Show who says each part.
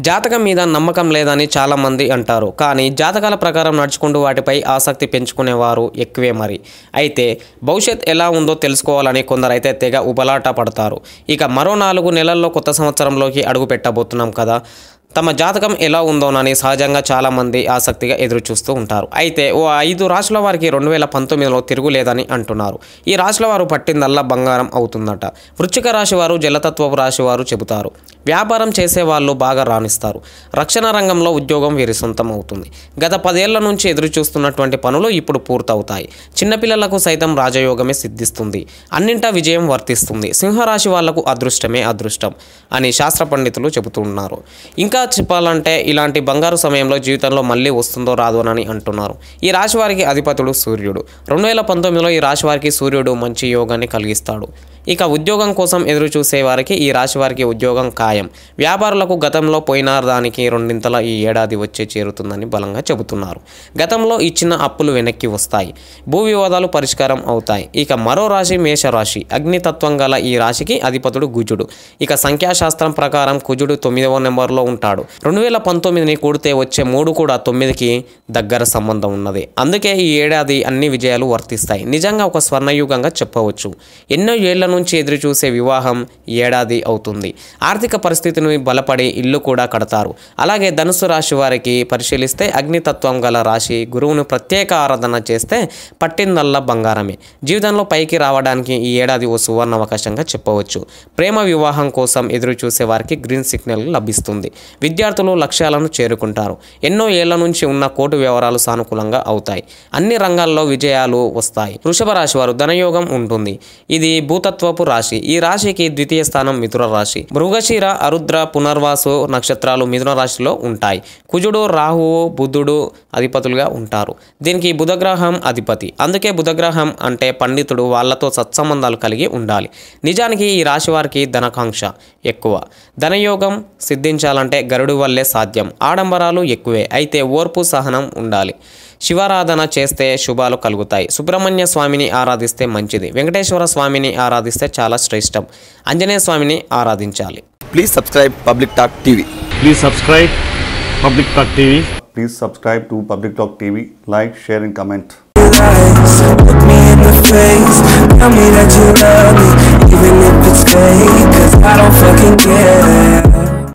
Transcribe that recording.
Speaker 1: జాతకం మీద నమ్మకం లేదని చాలామంది అంటారు. కానీ జాతకాల ప్రకారం నడుచుకుంటూ వాటిపై ఆసక్తి పెంచుకునేవారు ఎక్కువే మరి. అయితే భవిష్యత్ ఎలా ఉందో తెలుసుకోవాలని కొందరైతే తెగ ఉబలాట పడతారు. ఇక మరో 4 నెలల్లో కొత్త సంవత్సరంలోకి అడుగు పెట్టబోతున్నాం కదా. తమ జాతకం ఎలా ఉందోనని సహజంగా చాలామంది ఆసక్తిగా ఎదురు చూస్తూ ఉంటారు. అయితే ఓ 5 రాశుల వారికి 2019లో తిరుగులేదని అంటున్నారు. ఈ రాశుల వారు పట్టిందల్లా బంగారం అవుతుందట. వృశ్చిక రాశి వారు జలతత్వపు రాశి వారు చెబుతారు. వ్యాపారం చేసే వాళ్ళు బాగా రాణిస్తారు. రక్షణ రంగంలో ఉద్యోగం వీరి సొంతం అవుతుంది. గత 10 ఏళ్ల నుంచి ఎదురు చూస్తున్నటువంటి పనులు ఇప్పుడు పూర్తవుతాయి. చిన్నపిల్లలకు సైతం రాజయోగమే సిద్ధిస్తుంది. అన్నింటా విజయం వర్తిస్తుంది. సింహరాశి వాళ్లకు అదృష్టమే అదృష్టం అని శాస్త్ర పండితులు చెబుతున్నారు. ఇంకా చెప్పాలంటే ఇలాంటి బంగారు సమయంలో జీవితంలో మళ్ళీ వస్తుందో రాదోనని అంటున్నారు. ఈ రాశి వారికి అధిపతుడు సూర్యుడు. 2019లో ఈ రాశి వారికి సూర్యుడు మంచి యోగాన్ని కలిగిస్తాడు. ఇక ఉద్యోగం కోసం ఎదురు చూసే వారికి ఈ రాశి వారికి ఉద్యోగం ఖాయం. వ్యాపారులకు గతంలో పోయిన దానికి 2 ఈ ఏడాది వచ్చే చేరుతుందని బలంగా చెబుతున్నారు. గతంలో ఇచ్చిన అప్పులు వెనక్కి వస్తాయి. భూ వివాదాలు పరిష్కారం అవుతాయి. ఇక మరో రాశి మేషరాశి. అగ్నితత్వం గల ఈ రాశికి అధిపతుడు కుజుడు. ఇక సంఖ్యాశాస్త్రం ప్రకారం కుజుడు 9వ నెంబర్లో ఉంటాడు. 2019ని కూడితే వచ్చే 3 కూడా 9కి దగ్గర సంబంధం ఉన్నది. అందుకే ఈ ఏడాది అన్ని విజయాలు వర్తిస్తాయి. నిజంగా ఒక స్వర్ణయుగంగా చెప్పవచ్చు. ఎన్నో ఏళ్ల నుంచి ఎదురు చూసే వివాహం ఏడాది అవుతుంది. ఆర్థిక పరిస్థితిని బలపడి ఇల్లు కూడా కడతారు. అలాగే ధనుసు రాశి వారికి పరిశీలిస్తే అగ్నితత్వం గల రాశి. గురువును ప్రత్యేక ఆరాధన చేస్తే పట్టిందల్లా బంగారమే. జీవితంలో పైకి రావడానికి ఈ ఏడాది ఓ సువర్ణ అవకాశంగా చెప్పవచ్చు. ప్రేమ వివాహం కోసం ఎదురు చూసే వారికి గ్రీన్ సిగ్నల్ లభిస్తుంది. విద్యార్థులు లక్ష్యాలను చేరుకుంటారు. ఎన్నో ఏళ్ల నుంచి ఉన్న కోర్టు వ్యవహారాలు సానుకూలంగా అవుతాయి. అన్ని రంగాల్లో విజయాలు వస్తాయి. వృషభ రాశి వారు ధనయోగం ఉంటుంది. ఇది భూతత్వపు రాశి. ఈ రాశికి ద్వితీయ స్థానం మిథున రాశి. మృగశిర, అరుద్ర, పునర్వాసు నక్షత్రాలు మిథున రాశిలో ఉంటాయి. కుజుడు, రాహువు, బుధుడు అధిపతులుగా ఉంటారు. దీనికి బుధగ్రహం అధిపతి. అందుకే బుధగ్రహం అంటే పండితుడు, వాళ్లతో సత్సంబంధాలు కలిగి ఉండాలి. నిజానికి ఈ రాశి వారికి ధనకాంక్ష ఎక్కువ. ధనయోగం సిద్ధించాలంటే గరుడు వల్లే సాధ్యం. ఆడంబరాలు ఎక్కువే. అయితే ఓర్పు, సహనం ఉండాలి. శివారాధన చేస్తే శుభాలు కలుగుతాయి. సుబ్రహ్మణ్య స్వామిని ఆరాధిస్తే మంచిది. వెంకటేశ్వర స్వామిని ఆరాధిస్తే చాలా శ్రేష్టం. ఆంజనేయ స్వామిని ఆరాధించాలి.
Speaker 2: Please subscribe Public Talk TV.
Speaker 3: Please subscribe Public Talk TV.
Speaker 2: Please subscribe to Public Talk TV. Like, share and comment.
Speaker 4: Look me in the face, tell me that you love me, even if it's fake, 'cause I don't fucking care.